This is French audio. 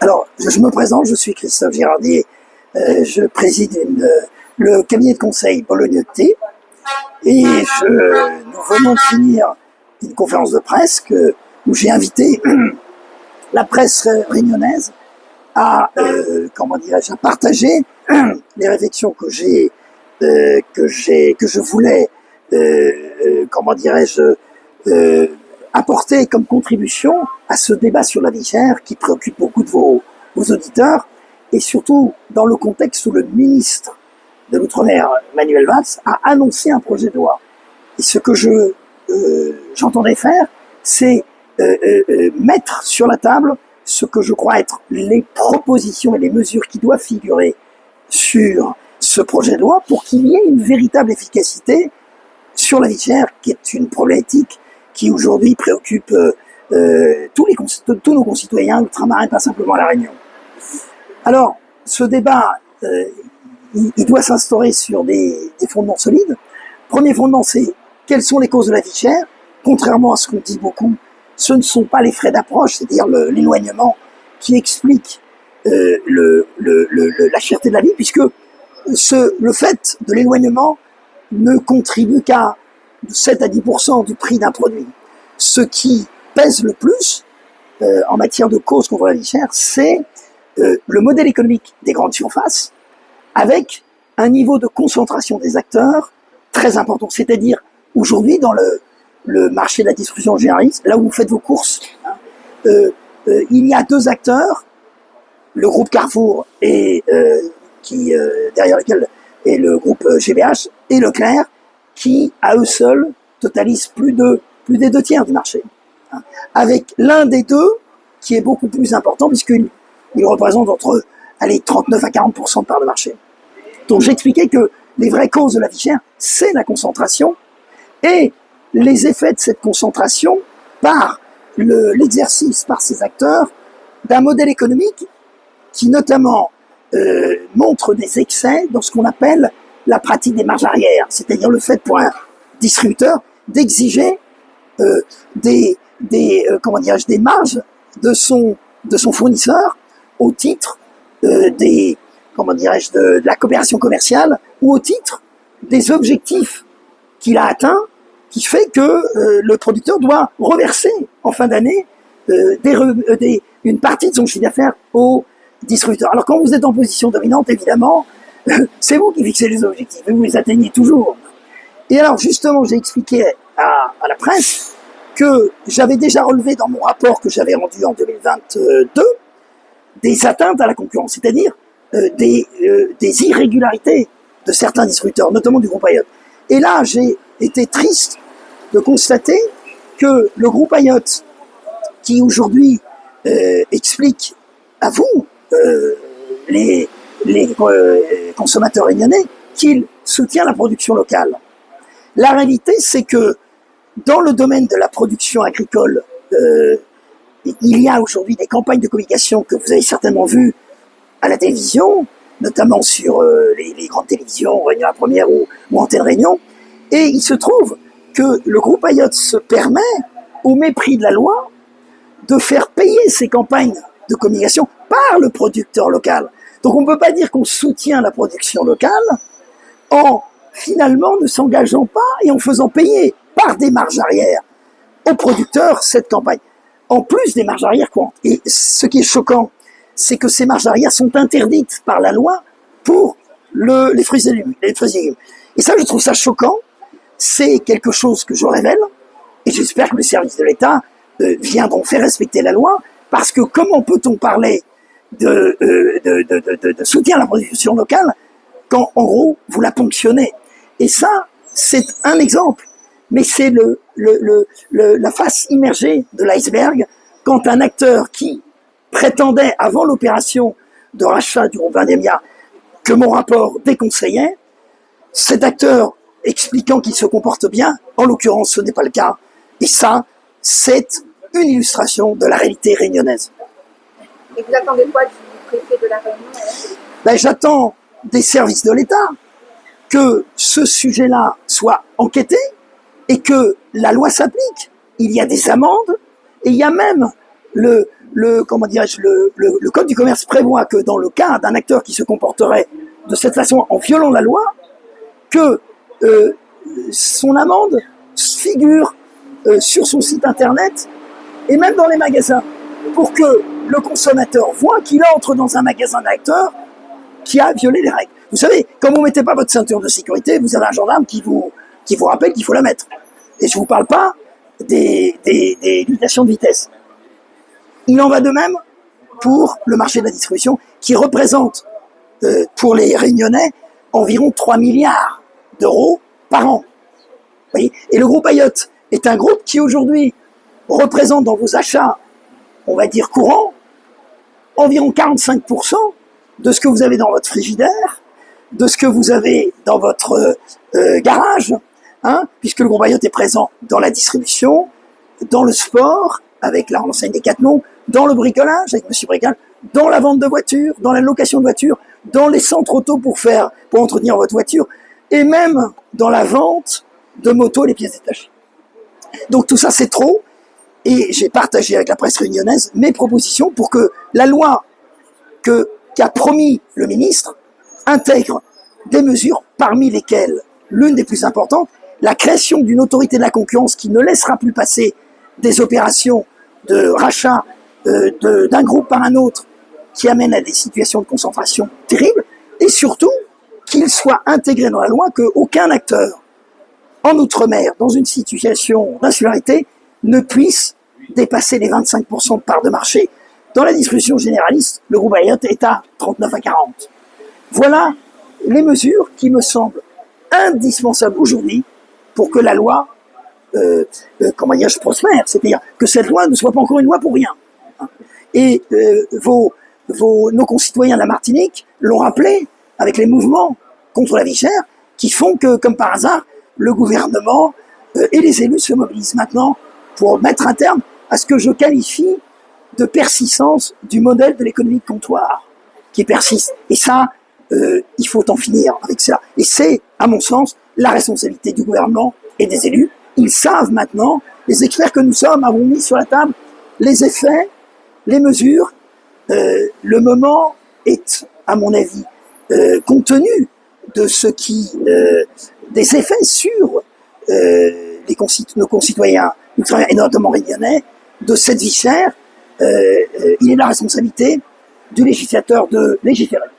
Alors, je me présente, je suis Christophe Girardi, je préside le cabinet de conseil Bolognotti et nous venons de finir une conférence de presse où j'ai invité la presse réunionnaise à, à partager les réflexions que je voulais, apporter comme contribution à ce débat sur la vie chère qui préoccupe beaucoup de vos auditeurs, et surtout dans le contexte où le ministre de l'Outre-mer, Manuel Valls, a annoncé un projet de loi. Et ce que j'entendais faire, c'est mettre sur la table ce que je crois être les propositions et les mesures qui doivent figurer sur ce projet de loi pour qu'il y ait une véritable efficacité sur la vie chère, qui est une problématique qui aujourd'hui préoccupe tous nos concitoyens ultramarins, pas simplement à La Réunion. Alors, ce débat, il doit s'instaurer sur des fondements solides. Premier fondement, c'est quelles sont les causes de la vie chère. Contrairement à ce qu'on dit beaucoup, ce ne sont pas les frais d'approche, c'est-à-dire l'éloignement, qui explique la cherté de la vie, puisque le fait de l'éloignement ne contribue qu'à 7 à 10% du prix d'un produit. Ce qui pèse le plus en matière de cause contre la vie chère, c'est le modèle économique des grandes surfaces, avec un niveau de concentration des acteurs très important. C'est-à-dire, aujourd'hui, dans le marché de la distribution généraliste, là où vous faites vos courses, il y a 2 acteurs, le groupe Carrefour derrière lequel est le groupe GBH et Leclerc, qui, à eux seuls, totalisent plus des 2 tiers du marché. Avec l'un des 2 qui est beaucoup plus important, puisqu'il représente entre 39 à 40% de part de marché. Donc j'expliquais que les vraies causes de la vie chère, c'est la concentration, et les effets de cette concentration par l'exercice par ces acteurs d'un modèle économique qui notamment montre des excès dans ce qu'on appelle la pratique des marges arrière, c'est-à-dire le fait pour un distributeur d'exiger des marges de son fournisseur au titre de la coopération commerciale ou au titre des objectifs qu'il a atteints, qui fait que le producteur doit reverser en fin d'année une partie de son chiffre d'affaires au distributeur. Alors quand vous êtes en position dominante, évidemment, c'est vous qui fixez les objectifs et vous les atteignez toujours. Et alors justement, j'ai expliqué à la presse que j'avais déjà relevé dans mon rapport que j'avais rendu en 2022 des atteintes à la concurrence, c'est-à-dire des irrégularités de certains distributeurs, notamment du groupe Ayotte. Et là, j'ai été triste de constater que le groupe Ayotte, qui aujourd'hui explique à vous, les consommateurs réunionnais, qu'il soutient la production locale. La réalité, c'est que dans le domaine de la production agricole, il y a aujourd'hui des campagnes de communication que vous avez certainement vues à la télévision, notamment sur les grandes télévisions, Réunion la Première ou Antenne Réunion, et il se trouve que le groupe Ayotte se permet, au mépris de la loi, de faire payer ces campagnes de communication par le producteur local. Donc on ne peut pas dire qu'on soutient la production locale en finalement ne s'engageant pas et en faisant payer par des marges arrière aux producteurs cette campagne, en plus des marges arrière courantes. Et ce qui est choquant, c'est que ces marges arrière sont interdites par la loi pour les fruits et légumes. Et ça, je trouve ça choquant. C'est quelque chose que je révèle, et j'espère que les services de l'État viendront faire respecter la loi, parce que comment peut-on parler de soutien à la production locale quand, en gros, vous la ponctionnez? Et ça, c'est un exemple, mais c'est la face immergée de l'iceberg quand un acteur qui prétendait, avant l'opération de rachat du groupe Vendémia, que mon rapport déconseillait, cet acteur expliquant qu'il se comporte bien, en l'occurrence, ce n'est pas le cas. Et ça, c'est une illustration de la réalité réunionnaise. Et vous attendez quoi du préfet de la Réunion? J'attends des services de l'État que ce sujet-là soit enquêté et que la loi s'applique. Il y a des amendes et il y a même comment dirais-je, le code du commerce prévoit que dans le cas d'un acteur qui se comporterait de cette façon en violant la loi, que son amende figure sur son site internet et même dans les magasins, pour que le consommateur voit qu'il entre dans un magasin d'acteur qui a violé les règles. Vous savez, quand vous ne mettez pas votre ceinture de sécurité, vous avez un gendarme qui vous rappelle qu'il faut la mettre. Et je ne vous parle pas des limitations de vitesse. Il en va de même pour le marché de la distribution, qui représente pour les Réunionnais environ 3 milliards d'euros par an. Vous voyez, et le groupe Ayotte est un groupe qui aujourd'hui représente dans vos achats, on va dire courants, environ 45% de ce que vous avez dans votre frigidaire, de ce que vous avez dans votre garage, hein, puisque le groupe Ayotte est présent dans la distribution, dans le sport, avec la enseigne Decathlon, dans le bricolage, avec Monsieur Bricole, dans la vente de voitures, dans la location de voitures, dans les centres auto pour entretenir votre voiture, et même dans la vente de motos et les pièces détachées. Donc tout ça, c'est trop, et j'ai partagé avec la presse réunionnaise mes propositions pour que la loi qu'a promis le ministre intègre des mesures, parmi lesquelles l'une des plus importantes, la création d'une autorité de la concurrence qui ne laissera plus passer des opérations de rachat d'un groupe par un autre qui amènent à des situations de concentration terribles, et surtout qu'il soit intégré dans la loi qu'aucun acteur en Outre-mer, dans une situation d'insularité, ne puisse dépasser les 25% de part de marché. Dans la distribution généraliste, le groupe Ayotte est à 39 à 40. Voilà les mesures qui me semblent indispensables aujourd'hui pour que la loi prospère, c'est-à-dire que cette loi ne soit pas encore une loi pour rien. Et nos concitoyens de la Martinique l'ont rappelé avec les mouvements contre la vie chère qui font que, comme par hasard, le gouvernement et les élus se mobilisent maintenant pour mettre un terme à ce que je qualifie de persistance du modèle de l'économie de comptoir qui persiste. Et ça, il faut en finir avec ça. Et c'est, à mon sens, la responsabilité du gouvernement et des élus. Ils savent maintenant, les experts que nous sommes avons mis sur la table les effets, les mesures. Le moment est, à mon avis, compte tenu de ce qui, des effets sur nos concitoyens et notamment réunionnais, de cette vie chère, il est la responsabilité du législateur de légiférer.